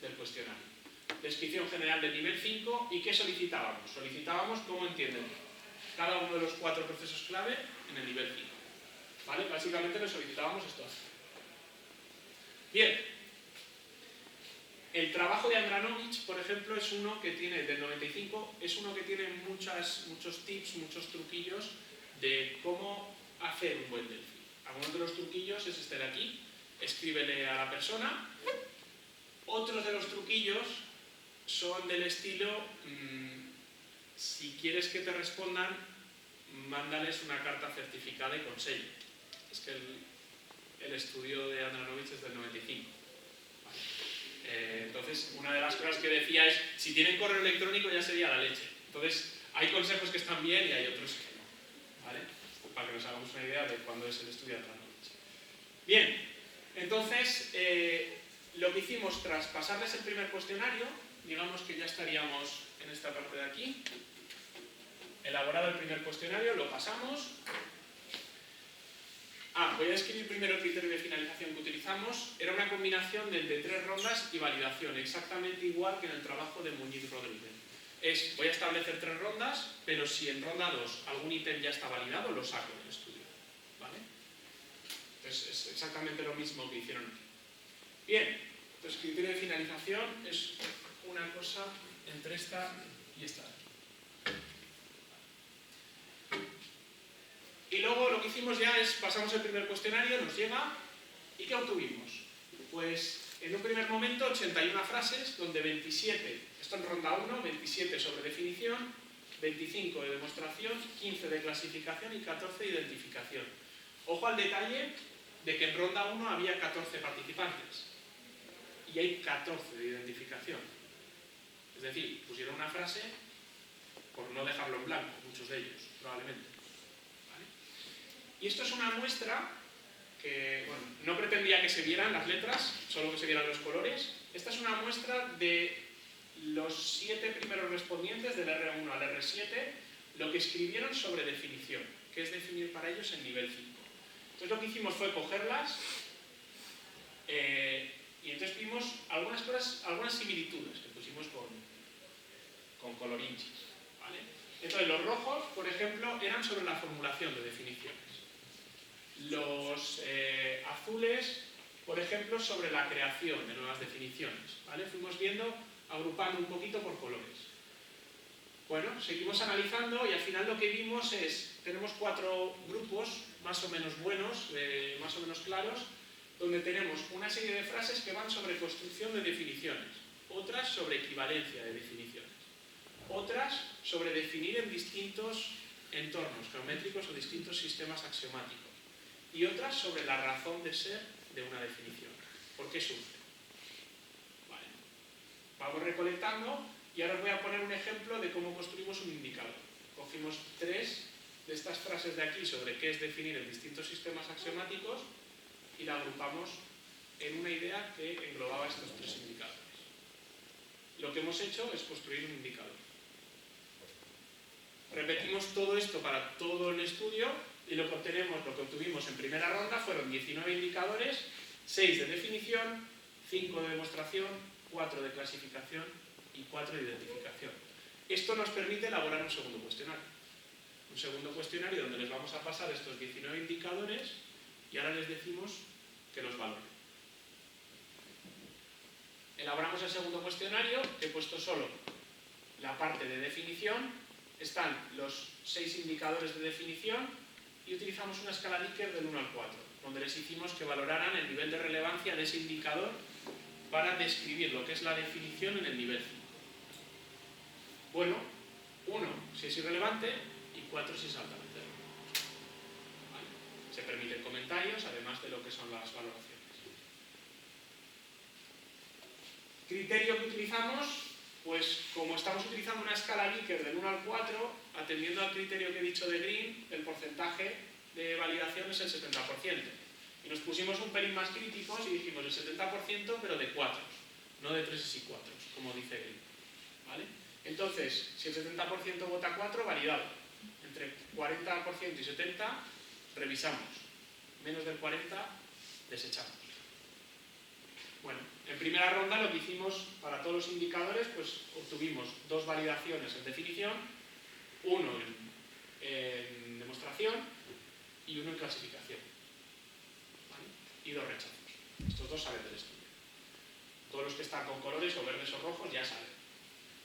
del cuestionario. Descripción general del nivel 5 y ¿qué solicitábamos? Solicitábamos cómo entienden cada uno de los 4 procesos clave en el nivel 5. ¿Vale? Básicamente le solicitábamos esto. Bien. El trabajo de Andranovich, por ejemplo, es uno que tiene, del 95, es uno que tiene muchos tips, muchos truquillos de cómo hacer un buen Delphi. Algunos de los truquillos es este de aquí: escríbele a la persona. Otros de los truquillos son del estilo, si quieres que te respondan, mándales una carta certificada y con sello. Es que el estudio de Andranovich es del 95. Entonces, una de las cosas que decía es, si tienen correo electrónico ya sería la leche. Entonces, hay consejos que están bien y hay otros que no, ¿vale? Para que nos hagamos una idea de cuándo es el estudio de Andranovich. Bien, entonces, lo que hicimos tras pasarles el primer cuestionario, digamos que ya estaríamos en esta parte de aquí, elaborado el primer cuestionario, lo pasamos. Voy a describir primero el criterio de finalización que utilizamos. Era una combinación de 3 rondas y validación, exactamente igual que en el trabajo de Muñiz Rodríguez. Voy a establecer 3 rondas, pero si en ronda 2 algún ítem ya está validado, lo saco del estudio. ¿Vale? Entonces es exactamente lo mismo que hicieron aquí. Bien, entonces criterio de finalización es una cosa entre esta y esta de aquí. Y luego lo que hicimos ya es, pasamos el primer cuestionario, nos llega, ¿y qué obtuvimos? Pues en un primer momento 81 frases, donde 27, esto en ronda 1, 27 sobre definición, 25 de demostración, 15 de clasificación y 14 de identificación. Ojo al detalle de que en ronda 1 había 14 participantes y hay 14 de identificación. Es decir, pusieron una frase por no dejarlo en blanco, muchos de ellos, probablemente. ¿Vale? Y esto es una muestra que, bueno, no pretendía que se vieran las letras, solo que se vieran los colores. Esta es una muestra de los 7 primeros respondientes del R1 al R7, lo que escribieron sobre definición, que es definir para ellos el nivel 5. Entonces lo que hicimos fue cogerlas y entonces vimos algunas cosas, algunas similitudes que pusimos con colorinchis, ¿vale? Entonces los rojos, por ejemplo, eran sobre la formulación de definiciones. Los azules, por ejemplo, sobre la creación de nuevas definiciones, ¿vale? Fuimos viendo, agrupando un poquito por colores. Bueno, seguimos analizando y al final lo que vimos es, tenemos 4 grupos más o menos buenos, más o menos claros, donde tenemos una serie de frases que van sobre construcción de definiciones, otras sobre equivalencia de definiciones, otras sobre definir en distintos entornos geométricos o distintos sistemas axiomáticos, y otras sobre la razón de ser de una definición. ¿Por qué surge? Vale. Vamos recolectando y ahora os voy a poner un ejemplo de cómo construimos un indicador. Cogimos 3 de estas frases de aquí sobre qué es definir en distintos sistemas axiomáticos y la agrupamos en una idea que englobaba estos 3 indicadores. Lo que hemos hecho es construir un indicador. Repetimos todo esto para todo el estudio y lo que obtuvimos en primera ronda fueron 19 indicadores, 6 de definición, 5 de demostración, 4 de clasificación y 4 de identificación. Esto nos permite elaborar un segundo cuestionario. Un segundo cuestionario donde les vamos a pasar estos 19 indicadores y ahora les decimos que los valoren. Elaboramos el segundo cuestionario, que he puesto solo la parte de definición, están los 6 indicadores de definición y utilizamos una escala Likert del 1 al 4, donde les hicimos que valoraran el nivel de relevancia de ese indicador para describir lo que es la definición en el nivel 5. Bueno, 1 si es irrelevante y 4 si es altamente relevante. ¿Vale? Se permiten comentarios, además de lo que son las valoraciones. Criterio que utilizamos, pues como estamos utilizando una escala Likert del 1 al 4, atendiendo al criterio que he dicho de Green, el porcentaje de validación es el 70%. Y nos pusimos un pelín más críticos y dijimos el 70% pero de 4, no de 3 y 4, como dice Green. ¿Vale? Entonces, si el 70% vota 4, validado. Entre 40% y 70%, revisamos. Menos del 40%, desechamos. Bueno, en primera ronda lo que hicimos para todos los indicadores, pues obtuvimos 2 validaciones en definición, 1 en demostración y 1 en clasificación. ¿Vale? Y 2 rechazos. Estos 2 salen del estudio. Todos los que están con colores o verdes o rojos ya salen.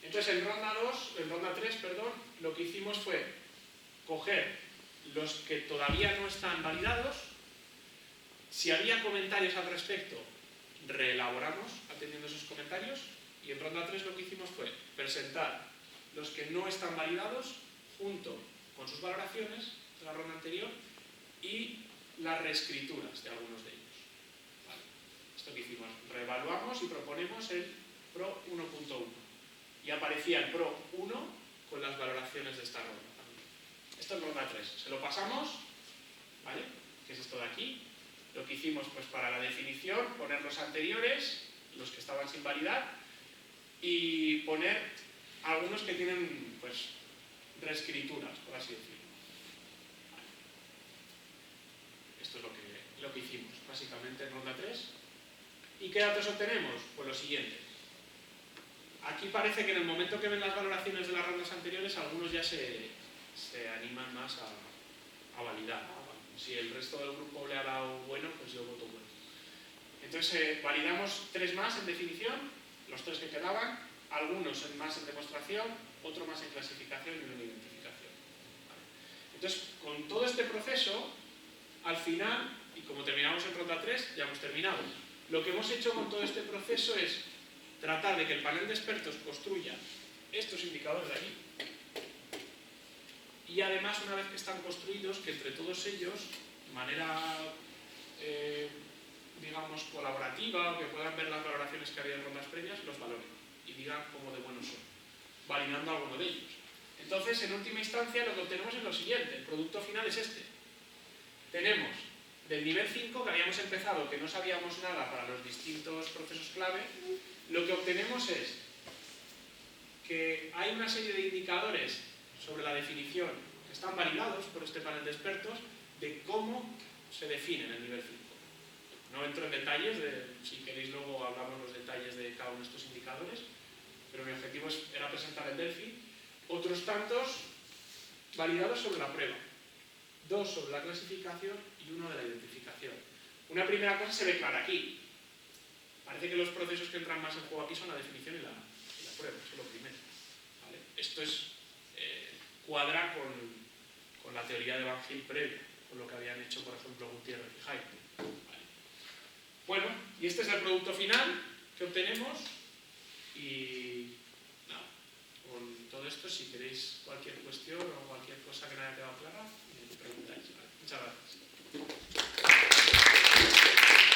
Entonces en ronda 3, lo que hicimos fue coger los que todavía no están validados. Si había comentarios al respecto, reelaboramos atendiendo esos comentarios, y en ronda 3 lo que hicimos fue presentar los que no están validados junto con sus valoraciones de la ronda anterior y las reescrituras de algunos de ellos. ¿Vale? Esto que hicimos, reevaluamos y proponemos el PRO 1.1 y aparecía el PRO 1 con las valoraciones de esta ronda también. Esto es ronda 3, se lo pasamos, ¿vale? Que es esto de aquí. Lo que hicimos pues para la definición, poner los anteriores, los que estaban sin validar, y poner algunos que tienen pues reescrituras, por así decirlo. Vale. Esto es lo que hicimos, básicamente en ronda 3. ¿Y qué datos obtenemos? Pues lo siguiente. Aquí parece que en el momento que ven las valoraciones de las rondas anteriores, algunos ya se animan más a validar. Si el resto del grupo le ha dado bueno, pues yo voto bueno. Entonces validamos 3 más en definición, los 3 que quedaban, algunos más en demostración, otro más en clasificación y uno en identificación. ¿Vale? Entonces, con todo este proceso, al final, y como terminamos en ronda 3, ya hemos terminado. Lo que hemos hecho con todo este proceso es tratar de que el panel de expertos construya estos indicadores de aquí, y además, una vez que están construidos, que entre todos ellos, de manera, digamos, colaborativa, o que puedan ver las valoraciones que había en rondas previas, los valoren y digan cómo de buenos son, validando alguno de ellos. Entonces, en última instancia, lo que obtenemos es lo siguiente: el producto final es este. Tenemos del nivel 5, que habíamos empezado, que no sabíamos nada para los distintos procesos clave, lo que obtenemos es que hay una serie de indicadores sobre la definición que están validados por este panel de expertos de cómo se define en el nivel 5. No entro en detalles, si queréis luego hablamos los detalles de cada uno de estos indicadores, pero mi objetivo era presentar el Delphi. Otros tantos validados sobre la prueba, 2 sobre la clasificación y 1 de la identificación. Una primera cosa se ve clara aquí. Parece que los procesos que entran más en juego aquí son la definición y la prueba, eso es lo primero. ¿Vale? Esto cuadra con la teoría de Van Gil previa, con lo que habían hecho, por ejemplo, Gutiérrez y Jaime. ¿Vale? Bueno, y este es el producto final que obtenemos, y nada, con todo esto, si queréis cualquier cuestión o cualquier cosa que no haya quedado clara, me preguntáis. ¿Vale? Muchas gracias.